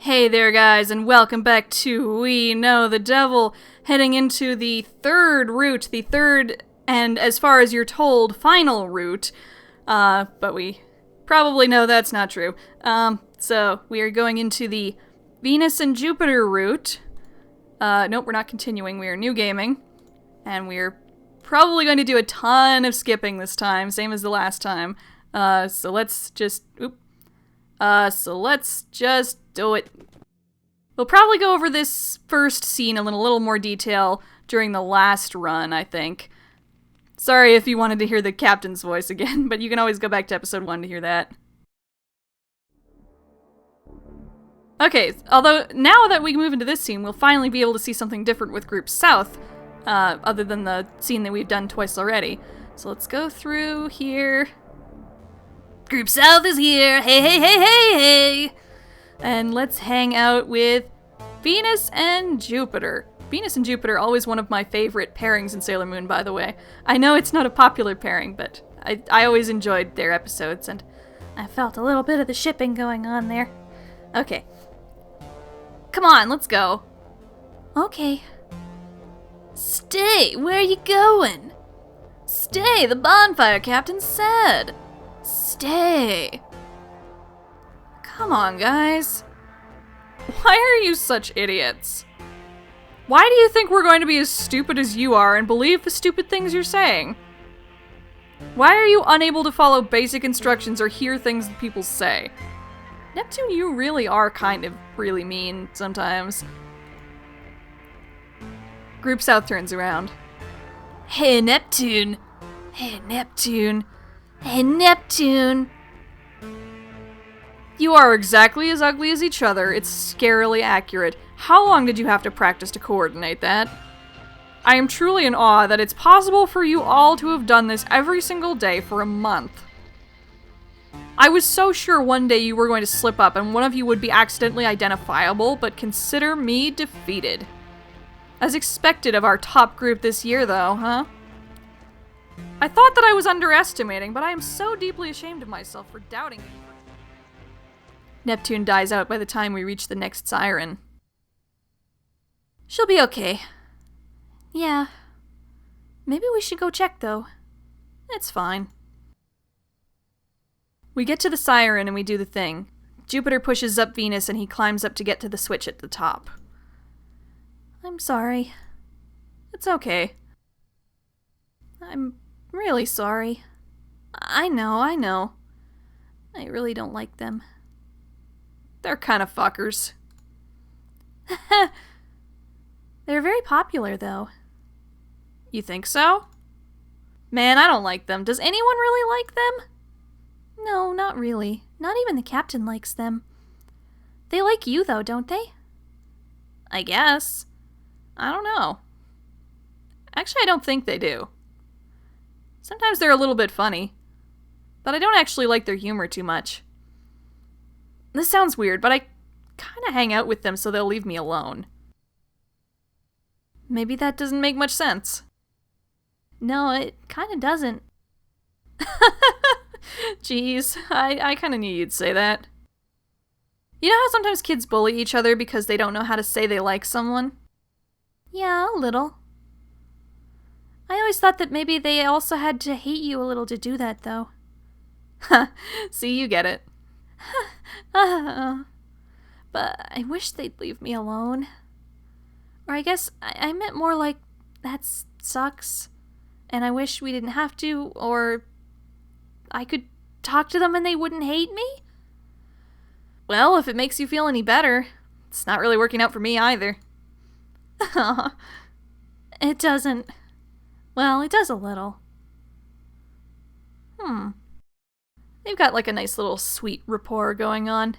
Hey there guys, and welcome back to We Know the Devil, heading into the third route, the third, and as far as you're told, final route. But we probably know that's not true. So we are going into the Venus and Jupiter route. Nope, we're not continuing, we are new gaming. And we're probably going to do a ton of skipping this time, same as the last time. So let's just do it. We'll probably go over this first scene in a little more detail during the last run, I think. Sorry if you wanted to hear the captain's voice again, but you can always go back to episode 1 to hear that. Okay, although now that we move into this scene, we'll finally be able to see something different with Group South, other than the scene that we've done twice already. So let's go through here. Group South is here! Hey, hey, hey, hey, hey! And let's hang out with Venus and Jupiter. Venus and Jupiter, always one of my favorite pairings in Sailor Moon, by the way. I know it's not a popular pairing, but I always enjoyed their episodes, and I felt a little bit of the shipping going on there. Okay. Come on, let's go. Okay. Stay, where are you going? Stay, the bonfire captain said. Stay. Come on, guys. Why are you such idiots? Why do you think we're going to be as stupid as you are and believe the stupid things you're saying? Why are you unable to follow basic instructions or hear things that people say? Neptune, you really are kind of really mean sometimes. Group South turns around. Hey, Neptune. Hey, Neptune. Hey, Neptune. You are exactly as ugly as each other. It's scarily accurate. How long did you have to practice to coordinate that? I am truly in awe that it's possible for you all to have done this every single day for a month. I was so sure one day you were going to slip up and one of you would be accidentally identifiable, but consider me defeated. As expected of our top group this year, though, huh? I thought that I was underestimating, but I am so deeply ashamed of myself for doubting you. Neptune dies out by the time we reach the next siren. She'll be okay. Yeah. Maybe we should go check, though. It's fine. We get to the siren and we do the thing. Jupiter pushes up Venus and he climbs up to get to the switch at the top. I'm sorry. It's okay. I'm really sorry. I know. I really don't like them. They're kind of fuckers. They're very popular, though. You think so? Man, I don't like them. Does anyone really like them? No, not really. Not even the captain likes them. They like you, though, don't they? I guess. I don't know. Actually, I don't think they do. Sometimes they're a little bit funny. But I don't actually like their humor too much. This sounds weird, but I kind of hang out with them so they'll leave me alone. Maybe that doesn't make much sense. No, it kind of doesn't. Jeez, I kind of knew you'd say that. You know how sometimes kids bully each other because they don't know how to say they like someone? Yeah, a little. I always thought that maybe they also had to hate you a little to do that, though. See, you get it. But I wish they'd leave me alone. Or I guess I meant more like, that sucks. And I wish we didn't have to, or I could talk to them and they wouldn't hate me? Well, if it makes you feel any better, it's not really working out for me either. It doesn't. Well, it does a little. They've got like a nice little sweet rapport going on.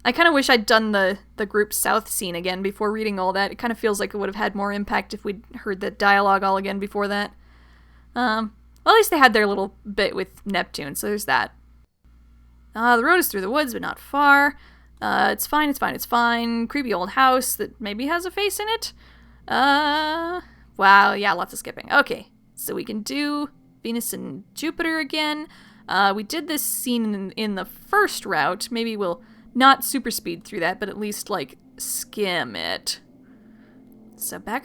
I kind of wish I'd done the Group South scene again before reading all that. It kind of feels like it would have had more impact if we'd heard the dialogue all again before that. Well, at least they had their little bit with Neptune, so there's that. The road is through the woods, but not far. It's fine. Creepy old house that maybe has a face in it. Wow, yeah, lots of skipping. Okay, so we can do Venus and Jupiter again. We did this scene in the first route. Maybe we'll not super speed through that, but at least, like, skim it. So back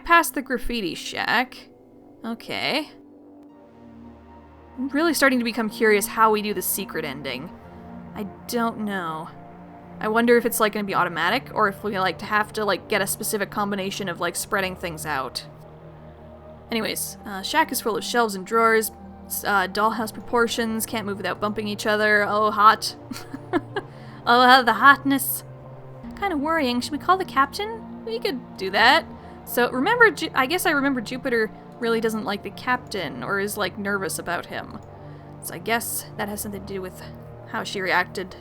past the graffiti shack. Okay. I'm really starting to become curious how we do the secret ending. I don't know. I wonder if it's, like, gonna be automatic, or if we, like, have to, like, get a specific combination of, like, spreading things out. Anyways, shack is full of shelves and drawers, dollhouse proportions, can't move without bumping each other, oh, hot. Oh, the hotness. Kind of worrying, should we call the captain? We could do that. So, remember, I guess I remember Jupiter really doesn't like the captain, or is, like, nervous about him. So I guess that has something to do with how she reacted.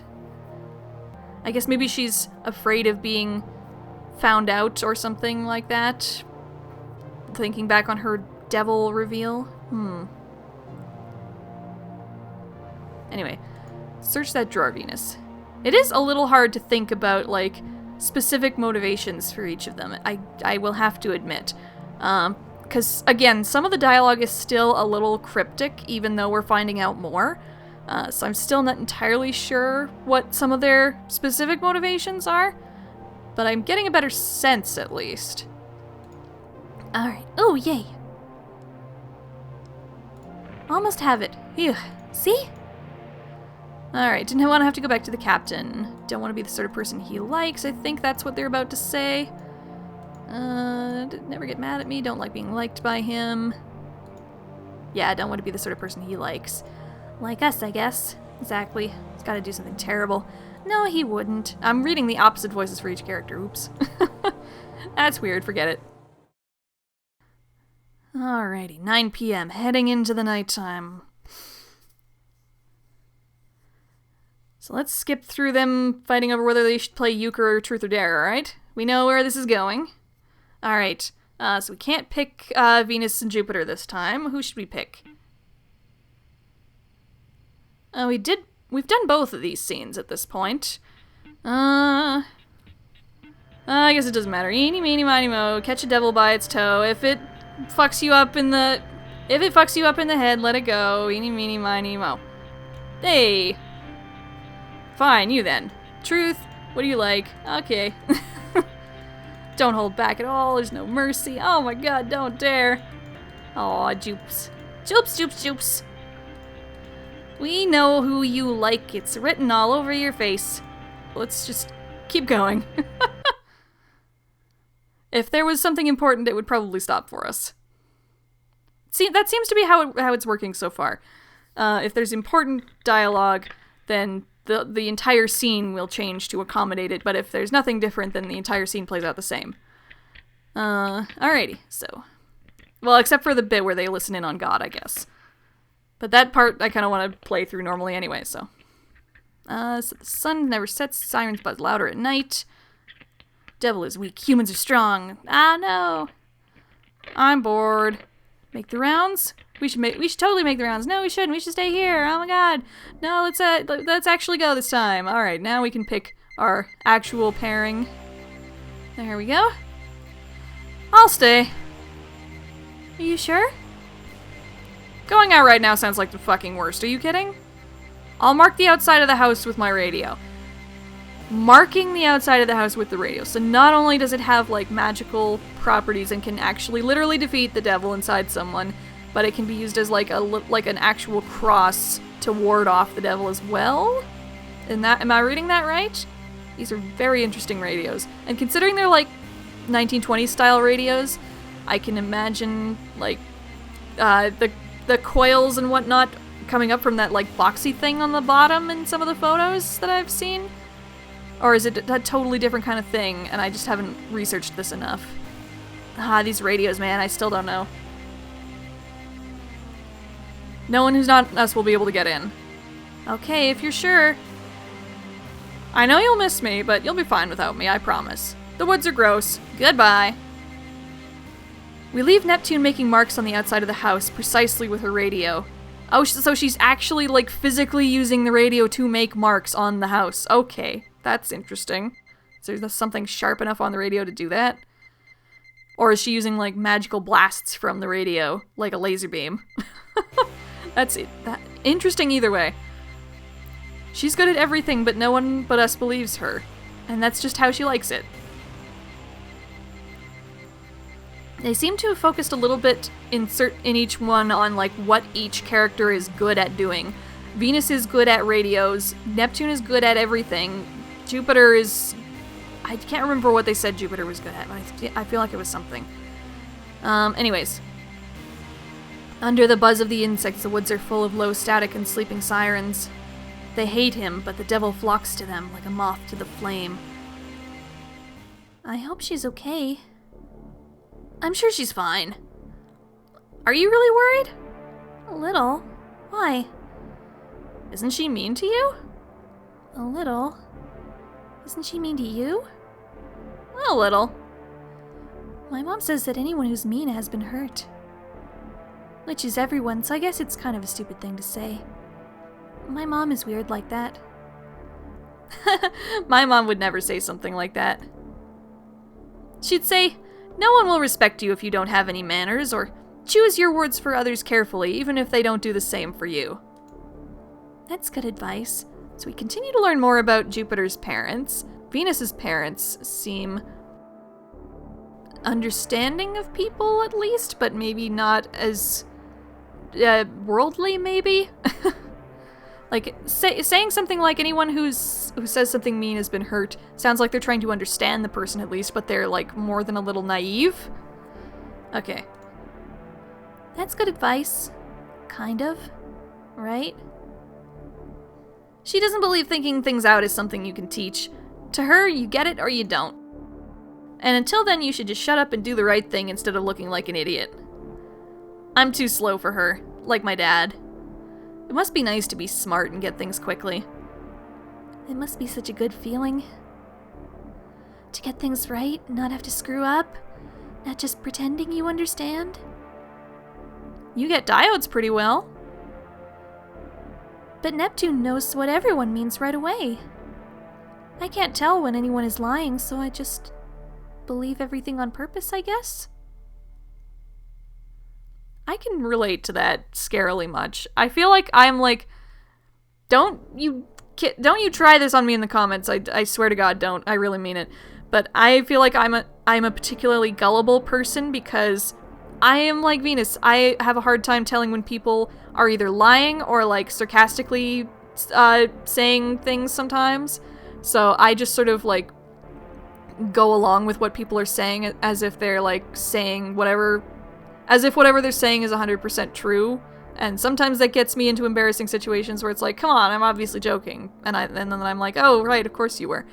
I guess maybe she's afraid of being found out or something like that. Thinking back on her devil reveal. Anyway, search that drawer, Venus. It is a little hard to think about, like, specific motivations for each of them, I will have to admit. Because, again, some of the dialogue is still a little cryptic, even though we're finding out more. So I'm still not entirely sure what some of their specific motivations are, but I'm getting a better sense, at least. Alright. Oh, yay. Almost have it. Phew. See? Alright, didn't want to have to go back to the captain. Don't want to be the sort of person he likes. I think that's what they're about to say. Never get mad at me. Don't like being liked by him. Yeah, don't want to be the sort of person he likes. Like us, I guess. Exactly. He's got to do something terrible. No, he wouldn't. I'm reading the opposite voices for each character. Oops. That's weird. Forget it. Alrighty, 9 p.m. Heading into the nighttime. So let's skip through them fighting over whether they should play euchre or truth or dare, alright? We know where this is going. Alright, so we can't pick Venus and Jupiter this time. Who should we pick? We've done both of these scenes at this point. I guess it doesn't matter. Eeny, meeny, miny, mo. Catch a devil by its toe. If it fucks you up in the head, let it go. Eeny, meeny, miny, mo. Hey. Fine, you then. Truth, what do you like? Okay. Don't hold back at all. There's no mercy. Oh my god, don't dare. Aw, Jupes. Jupes, Jupes, Jupes. We know who you like. It's written all over your face. Let's just keep going. If there was something important, it would probably stop for us. See, that seems to be how it's working so far. If there's important dialogue, then the entire scene will change to accommodate it, but if there's nothing different, then the entire scene plays out the same. Alrighty, so. Well, except for the bit where they listen in on God, I guess. But that part I kind of want to play through normally anyway, so. So the sun never sets, sirens buzz louder at night. Devil is weak, humans are strong. Ah, no. I'm bored. Make the rounds? We should totally make the rounds. No, we shouldn't. We should stay here. Oh my god. No, let's actually go this time. All right, now we can pick our actual pairing. There we go. I'll stay. Are you sure? Going out right now sounds like the fucking worst. Are you kidding? I'll mark the outside of the house with my radio. Marking the outside of the house with the radio. So not only does it have, like, magical properties and can actually literally defeat the devil inside someone, but it can be used as, like, an actual cross to ward off the devil as well? Am I reading that right? These are very interesting radios. And considering they're, like, 1920s style radios, I can imagine, like, the coils and whatnot coming up from that, like, boxy thing on the bottom in some of the photos that I've seen. Or is it a totally different kind of thing, and I just haven't researched this enough? Ah, these radios, man, I still don't know. No one who's not us will be able to get in. Okay, if you're sure. I know you'll miss me, but you'll be fine without me, I promise. The woods are gross. Goodbye. We leave Neptune making marks on the outside of the house, precisely with her radio. Oh, so she's actually, like, physically using the radio to make marks on the house. Okay. That's interesting. So there's something sharp enough on the radio to do that? Or is she using, like, magical blasts from the radio, like a laser beam? That's it. Interesting either way. She's good at everything, but no one but us believes her. And that's just how she likes it. They seem to have focused a little bit in each one on like what each character is good at doing. Venus is good at radios, Neptune is good at everything, Jupiter is... I can't remember what they said Jupiter was good at, but I feel like it was something. Anyways. Under the buzz of the insects, the woods are full of low static and sleeping sirens. They hate him, but the devil flocks to them like a moth to the flame. I hope she's okay. I'm sure she's fine. Are you really worried? A little. Why? Isn't she mean to you? A little. Isn't she mean to you? A little. My mom says that anyone who's mean has been hurt. Which is everyone, so I guess it's kind of a stupid thing to say. My mom is weird like that. My mom would never say something like that. She'd say, "No one will respect you if you don't have any manners," or "Choose your words for others carefully, even if they don't do the same for you." That's good advice. So we continue to learn more about Jupiter's parents. Venus's parents seem understanding of people, at least, but maybe not as worldly, maybe? Like, saying something like anyone who says something mean has been hurt sounds like they're trying to understand the person at least, but they're, like, more than a little naive. Okay. That's good advice. Kind of. Right? She doesn't believe thinking things out is something you can teach. To her, you get it or you don't. And until then, you should just shut up and do the right thing instead of looking like an idiot. I'm too slow for her, like my dad. It must be nice to be smart and get things quickly. It must be such a good feeling. To get things right, not have to screw up, not just pretending you understand. You get diodes pretty well. But Neptune knows what everyone means right away. I can't tell when anyone is lying, so I just believe everything on purpose, I guess. I can relate to that scarily much. I feel like I'm like, don't you try this on me in the comments. I swear to God, don't. I really mean it. But I feel like I'm a particularly gullible person because I am like Venus. I have a hard time telling when people are either lying or like sarcastically saying things sometimes. So I just sort of like go along with what people are saying as if they're like saying whatever, as if whatever they're saying is 100% true. And sometimes that gets me into embarrassing situations where it's like, come on, I'm obviously joking. And then I'm like, oh, right, of course you were.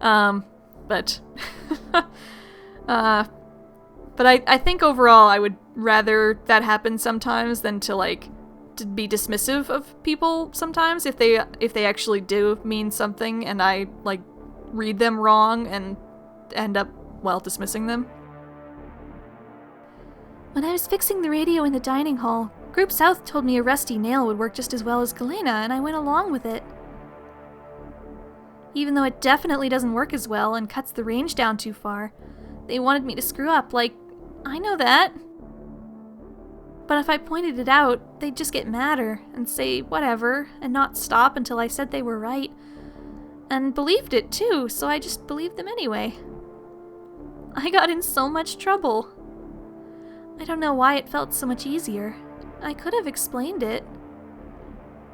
But I think overall I would rather that happen sometimes than to be dismissive of people sometimes if they actually do mean something and I like read them wrong and end up, well, dismissing them. When I was fixing the radio in the dining hall, Group South told me a rusty nail would work just as well as galena, and I went along with it. Even though it definitely doesn't work as well and cuts the range down too far, they wanted me to screw up, like, I know that. But if I pointed it out, they'd just get madder and say whatever and not stop until I said they were right. And believed it too, so I just believed them anyway. I got in so much trouble. I don't know why it felt so much easier. I could have explained it.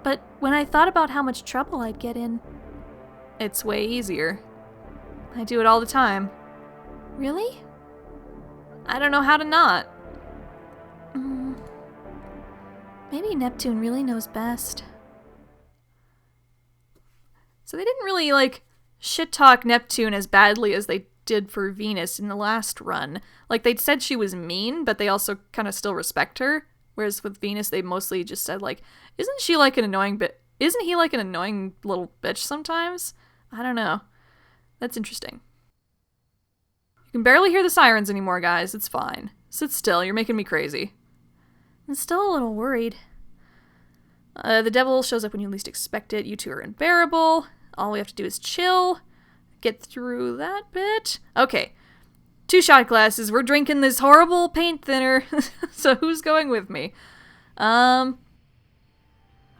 But when I thought about how much trouble I'd get in, it's way easier. I do it all the time. Really? I don't know how to not. Maybe Neptune really knows best. So they didn't really, shit-talk Neptune as badly as they did for Venus in the last run. Like, they'd said she was mean, but they also kind of still respect her. Whereas with Venus, they mostly just said, isn't he like an annoying little bitch sometimes? I don't know. That's interesting. You can barely hear the sirens anymore, guys. It's fine. Sit still. You're making me crazy. I'm still a little worried. The devil shows up when you least expect it. You two are unbearable. All we have to do is chill. Get through that bit. Okay. 2 shot glasses. We're drinking this horrible paint thinner. So who's going with me? I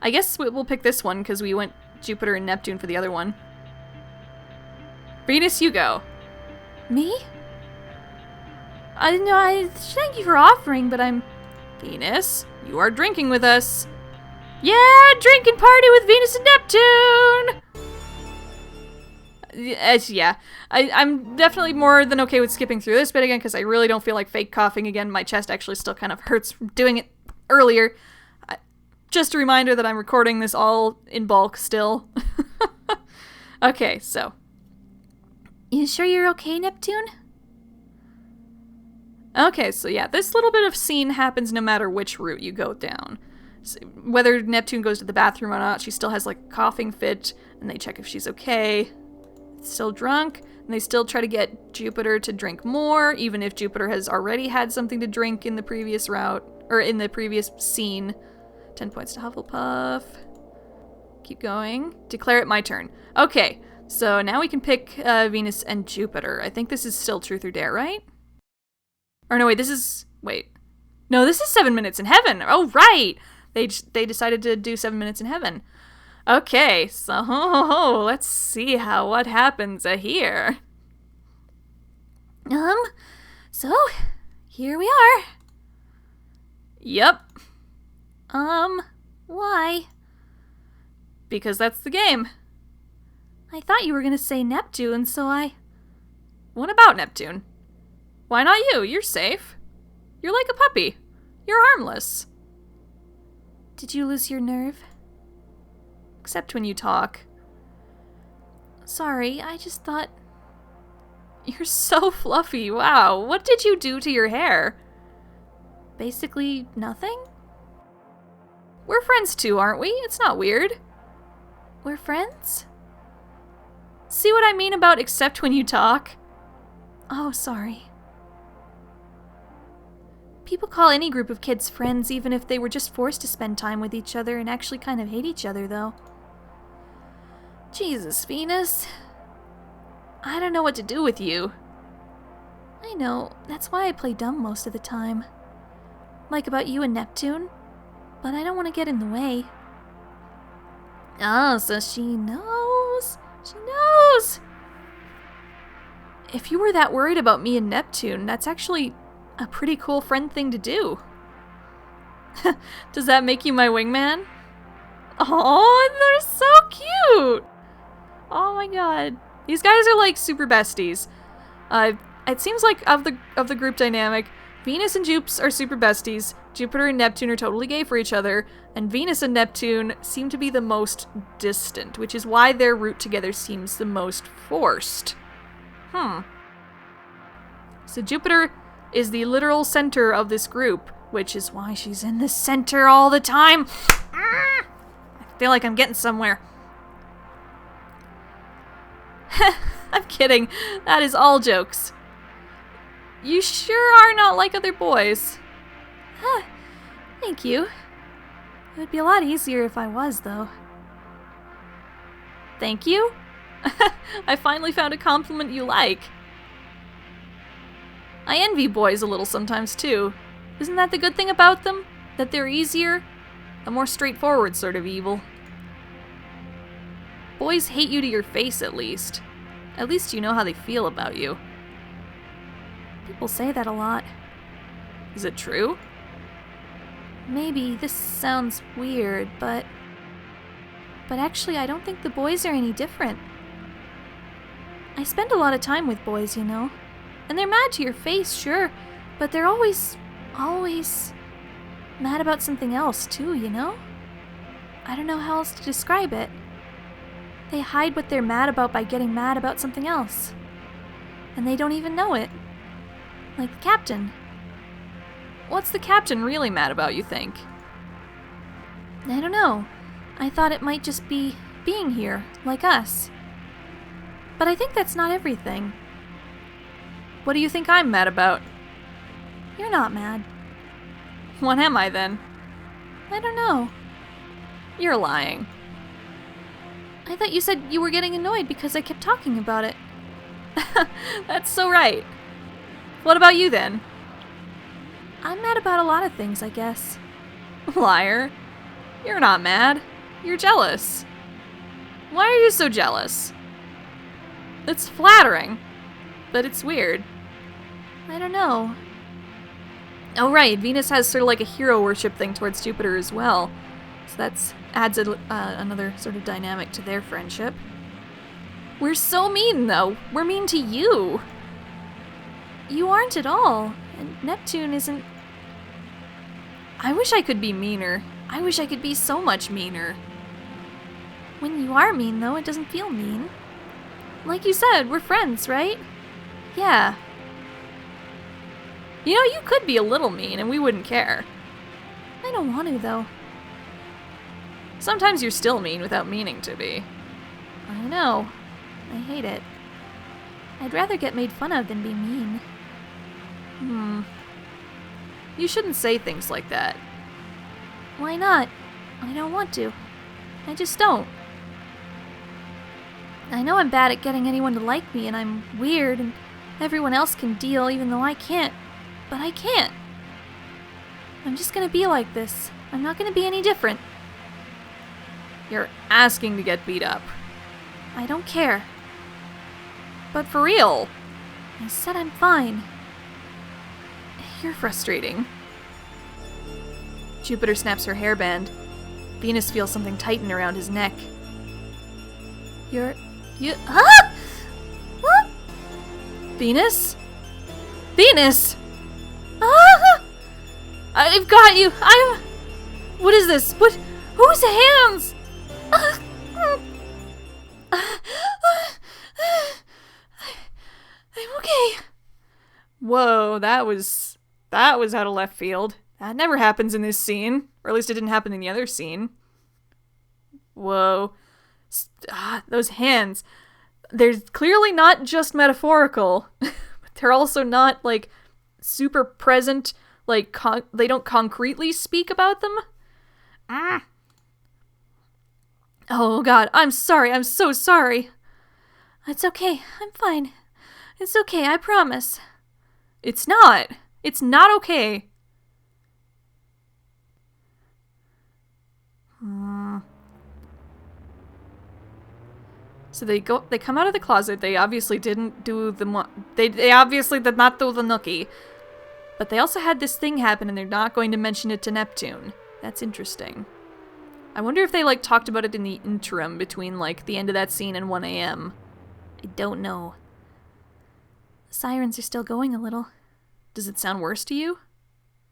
guess we'll pick this one because we went Jupiter and Neptune for the other one. Venus, you go. Me? I didn't know. Thank you for offering, but I'm... Venus, you are drinking with us. Yeah, drinking party with Venus and Neptune! Yeah, I'm definitely more than okay with skipping through this bit again because I really don't feel like fake coughing again. My chest actually still kind of hurts from doing it earlier. Just a reminder that I'm recording this all in bulk still. Okay, so. You sure you're okay, Neptune? Okay, so yeah, this little bit of scene happens no matter which route you go down. So whether Neptune goes to the bathroom or not, she still has like a coughing fit, and they check if she's okay. Still drunk, and they still try to get Jupiter to drink more, even if Jupiter has already had something to drink in the previous route, or in the previous scene. 10 points to Hufflepuff. Keep going. Declare it my turn. Okay, so now we can pick Venus and Jupiter. I think this is still Truth or Dare, right? Or no, wait, this is... Wait. No, this is 7 Minutes in Heaven. Oh, right! They decided to do 7 Minutes in Heaven. Okay, so let's see what happens here. So, here we are. Yep. Why? Because that's the game. I thought you were gonna say Neptune, so I... What about Neptune? Why not you? You're safe. You're like a puppy. You're harmless. Did you lose your nerve? Except when you talk. Sorry, I just thought... You're so fluffy. Wow, what did you do to your hair? Basically, nothing? We're friends too, aren't we? It's not weird. We're friends? See what I mean about except when you talk? Oh, sorry. People call any group of kids friends even if they were just forced to spend time with each other and actually kind of hate each other, though. Jesus, Venus. I don't know what to do with you. I know, that's why I play dumb most of the time. Like about you and Neptune. But I don't want to get in the way. Oh, so she knows. She knows. If you were that worried about me and Neptune, that's actually a pretty cool friend thing to do. Does that make you my wingman? Oh, they're so cute. Oh my god. These guys are like super besties. It seems like of the group dynamic, Venus and Jupes are super besties, Jupiter and Neptune are totally gay for each other, and Venus and Neptune seem to be the most distant, which is why their route together seems the most forced. So Jupiter is the literal center of this group, which is why she's in the center all the time. I feel like I'm getting somewhere. I'm kidding. That is all jokes. You sure are not like other boys. Thank you. It would be a lot easier if I was, though. Thank you? I finally found a compliment you like. I envy boys a little sometimes, too. Isn't that the good thing about them? That they're easier? A more straightforward sort of evil. Boys hate you to your face, at least. At least you know how they feel about you. People say that a lot. Is it true? Maybe this sounds weird, but actually I don't think the boys are any different. I spend a lot of time with boys, you know. And they're mad to your face, sure, but they're always mad about something else too, you know? I don't know how else to describe it. They hide what they're mad about by getting mad about something else. And they don't even know it. Like the captain. What's the captain really mad about, you think? I don't know. I thought it might just be being here, like us. But I think that's not everything. What do you think I'm mad about? You're not mad. What am I, then? I don't know. You're lying. I thought you said you were getting annoyed because I kept talking about it. That's so right. What about you, then? I'm mad about a lot of things, I guess. Liar. You're not mad. You're jealous. Why are you so jealous? It's flattering, but it's weird. I don't know. Oh right, Venus has sort of like a hero worship thing towards Jupiter as well. So that adds another sort of dynamic to their friendship. We're so mean, though. We're mean to you. You aren't at all. And Neptune isn't... I wish I could be meaner. I wish I could be so much meaner. When you are mean, though, it doesn't feel mean. Like you said, we're friends, right? Yeah. You know, you could be a little mean and we wouldn't care. I don't want to, though. Sometimes you're still mean without meaning to be. I know. I hate it. I'd rather get made fun of than be mean. You shouldn't say things like that. Why not? I don't want to. I just don't. I know I'm bad at getting anyone to like me, and I'm weird, and everyone else can deal even though I can't. But I can't. I'm just gonna be like this. I'm not gonna be any different. You're asking to get beat up. I don't care. But for real. I said I'm fine. You're frustrating. Jupiter snaps her hairband. Venus feels something tighten around his neck. Ah! What? Venus? Venus! Ah! I've got you! What is this? What? Whose hands? I'm okay. Whoa, that was out of left field. That never happens in this scene. Or at least it didn't happen in the other scene. Whoa. Those hands. They're clearly not just metaphorical. They're also not, like, super present. Like, they don't concretely speak about them. Oh, God. I'm sorry. I'm so sorry. It's okay. I'm fine. It's okay. I promise. It's not. It's not okay. So they come out of the closet. They obviously didn't do they obviously did not do the nookie. But they also had this thing happen and they're not going to mention it to Neptune. That's interesting. I wonder if they, like, talked about it in the interim between, like, the end of that scene and 1 a.m. I don't know. The sirens are still going a little. Does it sound worse to you?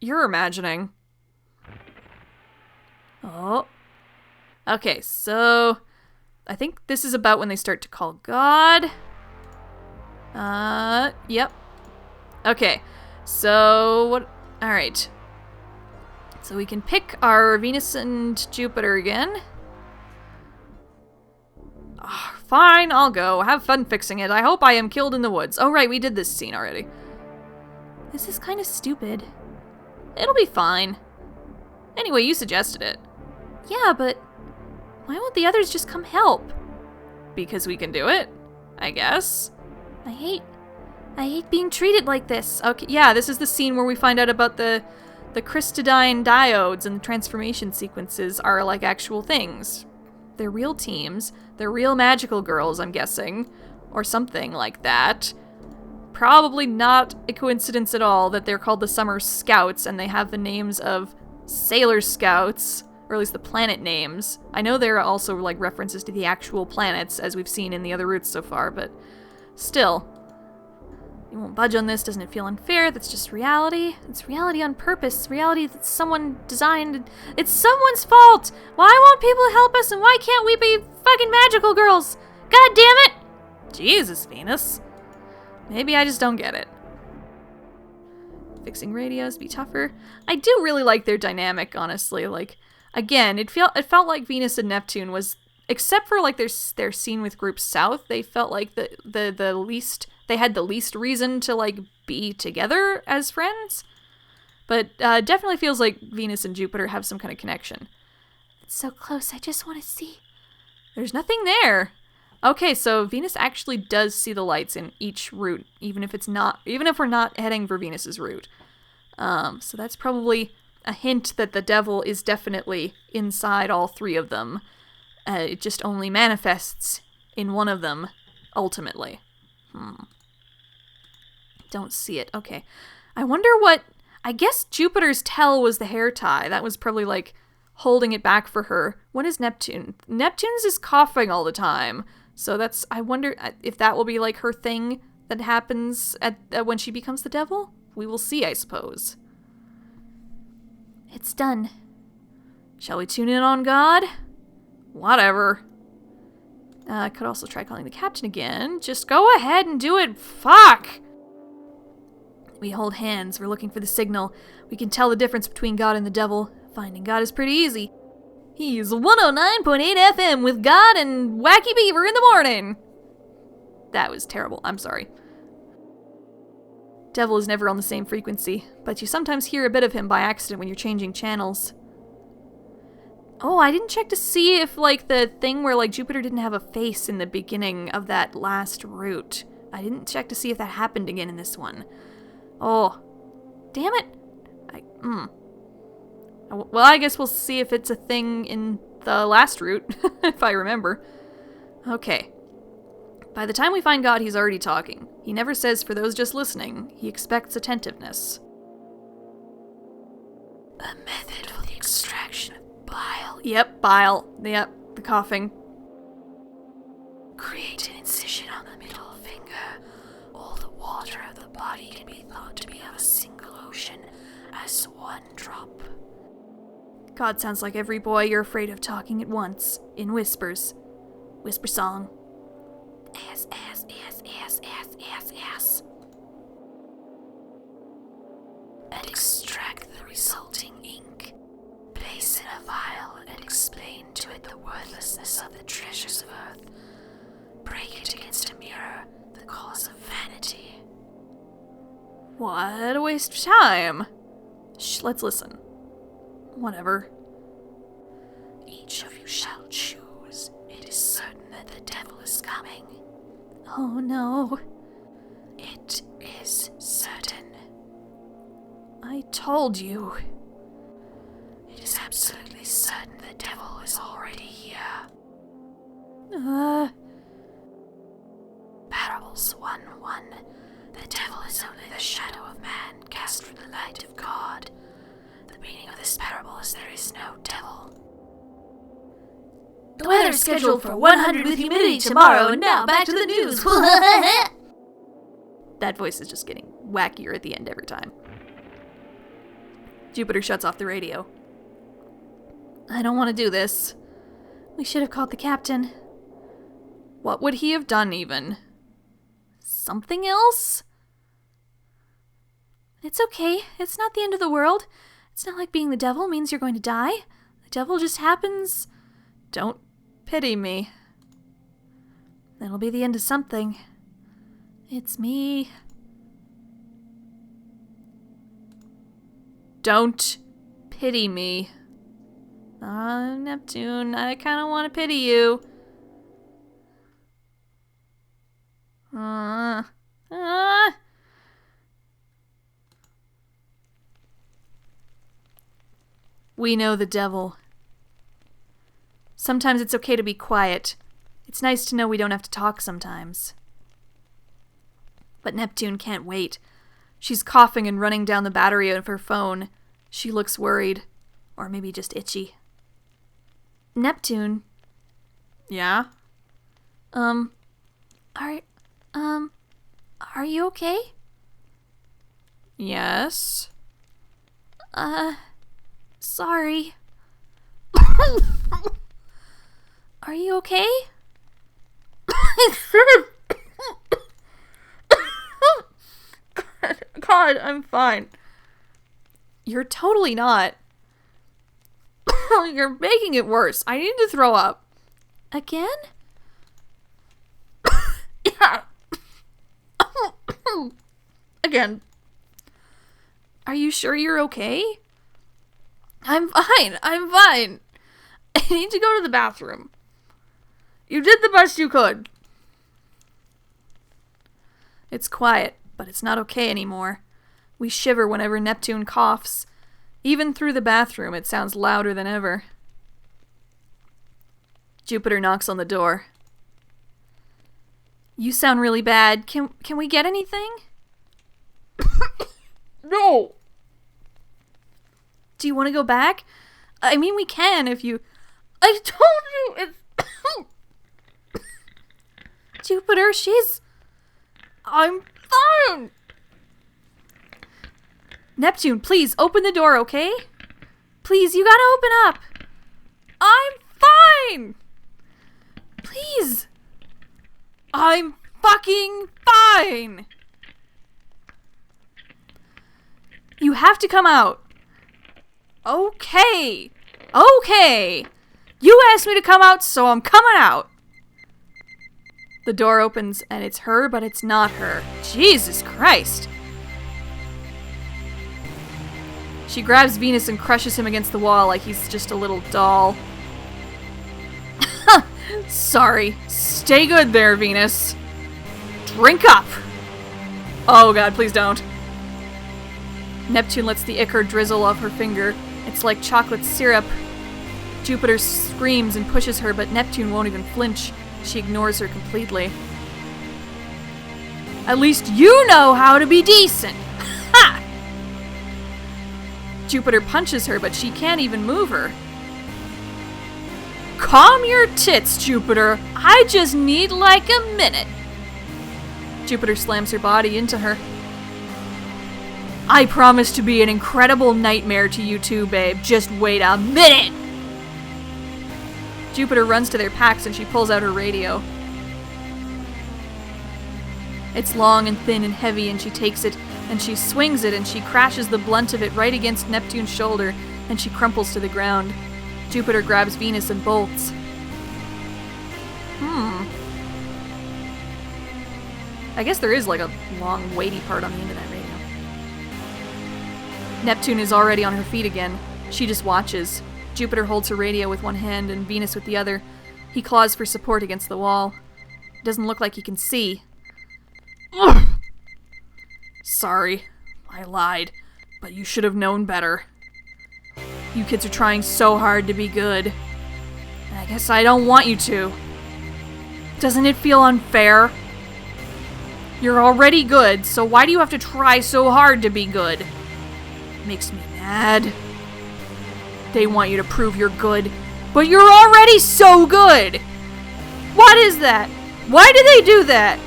You're imagining. Oh. Okay, so I think this is about when they start to call God. Yep. Okay, so what? All right. So we can pick our Venus and Jupiter again. Oh, fine, I'll go. Have fun fixing it. I hope I am killed in the woods. Oh, right, we did this scene already. This is kind of stupid. It'll be fine. Anyway, you suggested it. Yeah, but why won't the others just come help? Because we can do it, I guess. I hate being treated like this. Okay, yeah, this is the scene where we find out about the crystalline diodes, and the transformation sequences are like actual things. They're real teams. They're real magical girls, I'm guessing. Or something like that. Probably not a coincidence at all that they're called the Summer Scouts and they have the names of Sailor Scouts, or at least the planet names. I know there are also, like, references to the actual planets, as we've seen in the other routes so far, but still. You won't budge on this. Doesn't it feel unfair? That's just reality. It's reality on purpose. Reality that someone designed. It's someone's fault! Why won't people help us, and why can't we be fucking magical girls? God damn it! Jesus, Venus. Maybe I just don't get it. Fixing radios, be tougher. I do really like their dynamic, honestly. Like, again, it felt like Venus and Neptune was, except for, like, their scene with Group South, they felt like the least, they had the least reason to, like, be together as friends. But definitely feels like Venus and Jupiter have some kind of connection. It's so close, I just want to see. There's nothing there. Okay, so Venus actually does see the lights in each route, even if we're not heading for Venus's route. So that's probably a hint that the devil is definitely inside all three of them. It just only manifests in one of them, ultimately. Don't see it. Okay. I wonder what... I guess Jupiter's tail was the hair tie. That was probably, like, holding it back for her. When is Neptune? Neptune's is coughing all the time. So that's... I wonder if that will be, like, her thing that happens when she becomes the devil? We will see, I suppose. It's done. Shall we tune in on God? Whatever. I could also try calling the captain again. Just go ahead and do it. Fuck! We hold hands. We're looking for the signal. We can tell the difference between God and the devil. Finding God is pretty easy. He's 109.8 FM with God and Wacky Beaver in the morning. That was terrible. I'm sorry. Devil is never on the same frequency, but you sometimes hear a bit of him by accident when you're changing channels. Oh, I didn't check to see if, like, the thing where, like, Jupiter didn't have a face in the beginning of that last route. I didn't check to see if that happened again in this one. Oh. Damn it. Well, I guess we'll see if it's a thing in the last route, if I remember. Okay. By the time we find God, he's already talking. He never says, for those just listening, he expects attentiveness. A method for the extraction of bile. Yep, bile. Yep, the coughing. Create an incision on the middle finger. All the water of the body can be thought to be of a single ocean, as one drop. God sounds like every boy you're afraid of talking at once, in whispers. Whisper song. S. And extract the resulting ink. Place in a vial and explain to it the worthlessness of the treasures of earth. Break it against a mirror, the cause of vanity. What a waste of time. Shh, let's listen. Whatever. Each of you shall choose. It is certain that the devil is coming. Oh no. It is certain. I told you. It is absolutely certain the devil is already here. Parables 1:1. The devil is only the shadow of man cast from the light of God. The meaning of this parable is there is no devil. The weather's scheduled for 100 with humidity tomorrow, and now back to the news. That voice is just getting wackier at the end every time. Jupiter shuts off the radio. I don't want to do this. We should have called the captain. What would he have done, even? Something else? It's okay. It's not the end of the world. It's not like being the devil means you're going to die. The devil just happens. Don't pity me. That'll be the end of something. It's me. Don't pity me. Neptune, I kind of want to pity you. We know the devil. Sometimes it's okay to be quiet. It's nice to know we don't have to talk sometimes. But Neptune can't wait. She's coughing and running down the battery of her phone. She looks worried. Or maybe just itchy. Neptune? Yeah? Are you okay? Yes? Sorry. Are you okay? God, I'm fine. You're totally not. You're making it worse. I need to throw up. Again? Yeah. Again. Are you sure you're okay? I'm fine. I need to go to the bathroom. You did the best you could. It's quiet, but it's not okay anymore. We shiver whenever Neptune coughs. Even through the bathroom, it sounds louder than ever. Jupiter knocks on the door. You sound really bad. Can we get anything? No! Do you want to go back? I mean, we can if you... I told you it's... Jupiter, I'm fine! Neptune, please, open the door, okay? Please, you gotta open up! I'm fine! Please! I'm fucking fine! You have to come out. Okay. Okay. You asked me to come out, so I'm coming out. The door opens, and it's her, but it's not her. Jesus Christ. She grabs Venus and crushes him against the wall like he's just a little doll. Sorry. Stay good there, Venus. Drink up. Oh god, please don't. Neptune lets the ichor drizzle off her finger. It's like chocolate syrup. Jupiter screams and pushes her, but Neptune won't even flinch. She ignores her completely. At least you know how to be decent! Ha! Jupiter punches her, but she can't even move her. Calm your tits, Jupiter. I just need like a minute. Jupiter slams her body into her. I promise to be an incredible nightmare to you too, babe. Just wait a minute! Jupiter runs to their packs and she pulls out her radio. It's long and thin and heavy, and she takes it and she swings it and she crashes the blunt of it right against Neptune's shoulder, and she crumples to the ground. Jupiter grabs Venus and bolts. I guess there is like a long, weighty part on the end of that radio. Neptune is already on her feet again. She just watches. Jupiter holds her radio with one hand and Venus with the other. He claws for support against the wall. It doesn't look like he can see. Ugh. Sorry, I lied, but you should have known better. You kids are trying so hard to be good, and I guess I don't want you to. Doesn't it feel unfair? You're already good, so why do you have to try so hard to be good? Makes me mad. They want you to prove you're good, but you're already so good! What is that? Why do they do that?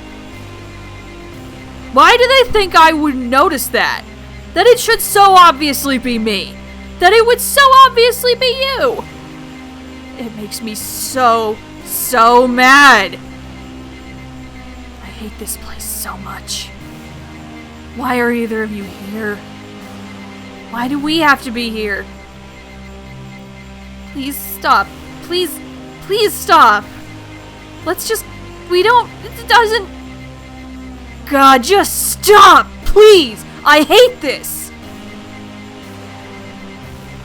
Why do they think I would notice that? That it should so obviously be me? That it would so obviously be you? It makes me so mad. I hate this place so much. Why are either of you here? Why do we have to be here? Please stop. Please stop. Let's just... It doesn't... God, just stop! Please! I hate this!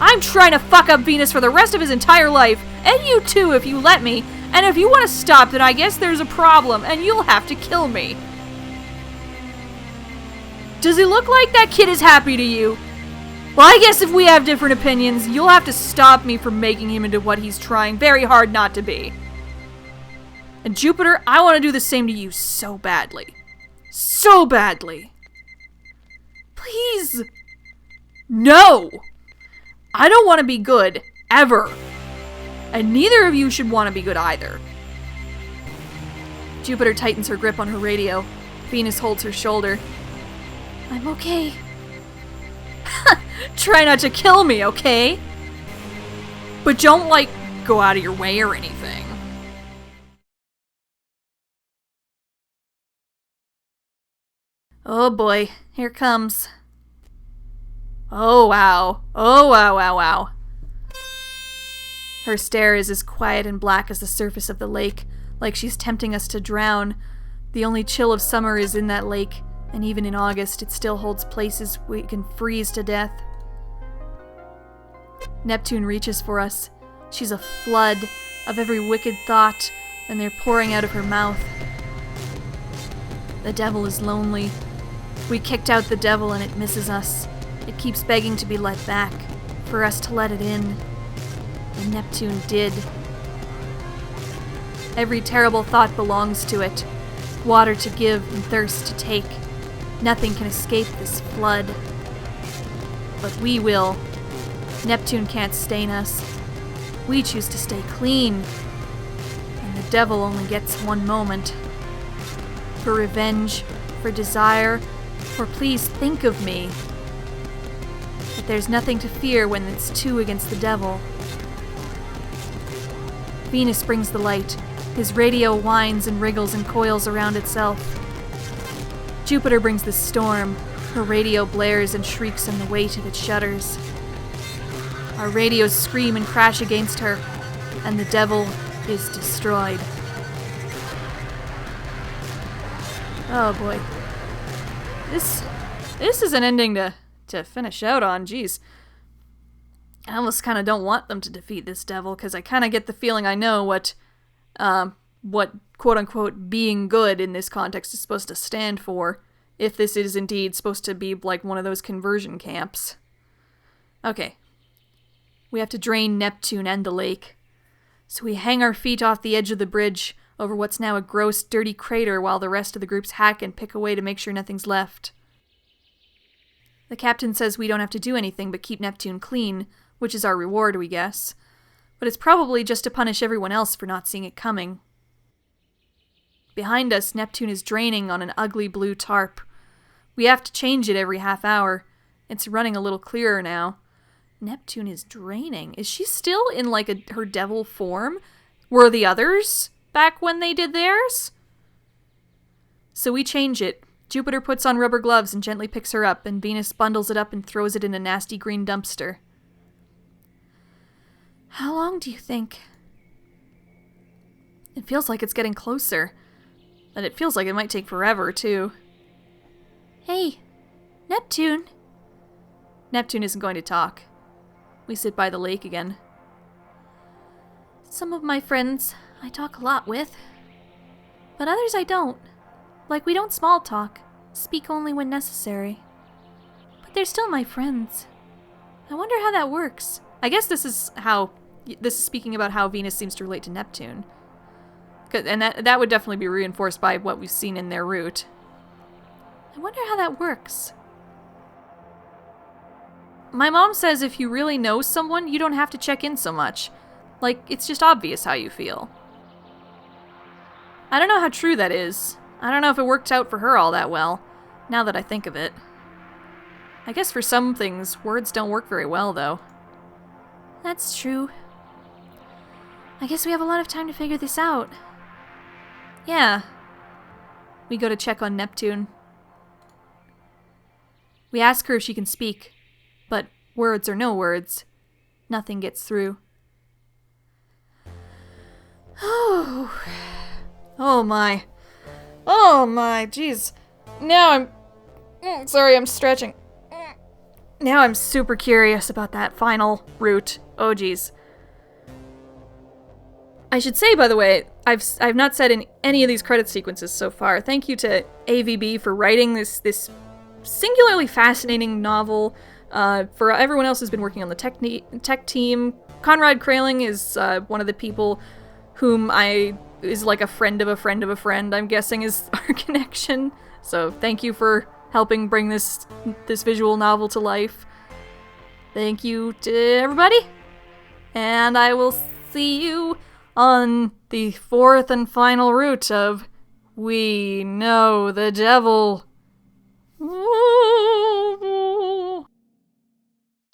I'm trying to fuck up Venus for the rest of his entire life, and you too if you let me, and if you want to stop, then I guess there's a problem, and you'll have to kill me. Does it look like that kid is happy to you? Well, I guess if we have different opinions, you'll have to stop me from making him into what he's trying very hard not to be. And Jupiter, I want to do the same to you so badly. So badly. Please. No. I don't want to be good, ever. And neither of you should want to be good either. Jupiter tightens her grip on her radio. Venus holds her shoulder. I'm okay. Try not to kill me, okay? But don't, go out of your way or anything. Oh boy, here comes. Oh wow. Oh wow, wow, wow. Her stare is as quiet and black as the surface of the lake, like she's tempting us to drown. The only chill of summer is in that lake, and even in August it still holds places we can freeze to death. Neptune reaches for us. She's a flood of every wicked thought, and they're pouring out of her mouth. The devil is lonely. We kicked out the devil and it misses us. It keeps begging to be let back, for us to let it in. And Neptune did. Every terrible thought belongs to it. Water to give and thirst to take. Nothing can escape this flood. But we will. Neptune can't stain us. We choose to stay clean. And the devil only gets one moment. For revenge, for desire, or please think of me. But there's nothing to fear when it's two against the devil. Venus brings the light. His radio whines and wriggles and coils around itself. Jupiter brings the storm. Her radio blares and shrieks in the weight of its shutters. Our radios scream and crash against her, and the devil is destroyed. Oh boy. This is an ending to finish out on, jeez. I almost kind of don't want them to defeat this devil, because I kind of get the feeling I know what quote-unquote being good in this context is supposed to stand for, if this is indeed supposed to be like one of those conversion camps. Okay. We have to drain Neptune and the lake. So we hang our feet off the edge of the bridge over what's now a gross, dirty crater while the rest of the groups hack and pick away to make sure nothing's left. The captain says we don't have to do anything but keep Neptune clean, which is our reward, we guess. But it's probably just to punish everyone else for not seeing it coming. Behind us, Neptune is draining on an ugly blue tarp. We have to change it every half hour. It's running a little clearer now. Neptune is draining. Is she still in her devil form? Were the others back when they did theirs? So we change it. Jupiter puts on rubber gloves and gently picks her up, and Venus bundles it up and throws it in a nasty green dumpster. How long do you think? It feels like it's getting closer. And it feels like it might take forever, too. Hey, Neptune. Neptune isn't going to talk. We sit by the lake again. Some of my friends I talk a lot with, but others I don't. Like, we don't small talk, speak only when necessary. But they're still my friends. I wonder how that works. I guess this is speaking about how Venus seems to relate to Neptune. And that would definitely be reinforced by what we've seen in their route. I wonder how that works. My mom says if you really know someone, you don't have to check in so much. Like, it's just obvious how you feel. I don't know how true that is. I don't know if it worked out for her all that well, now that I think of it. I guess for some things, words don't work very well, though. That's true. I guess we have a lot of time to figure this out. Yeah. We go to check on Neptune. We ask her if she can speak, but words or no words, nothing gets through. Oh my. Oh my, jeez. Now I'm stretching. Now I'm super curious about that final route. Oh geez. I should say, by the way, I've not said in any of these credit sequences so far, thank you to AVB for writing this singularly fascinating novel. For everyone else who's been working on the tech team, Conrad Kraling is one of the people whom is like a friend of a friend of a friend, I'm guessing is our connection. So thank you for helping bring this visual novel to life. Thank you to everybody, and I will see you on the fourth and final route of We Know the Devil.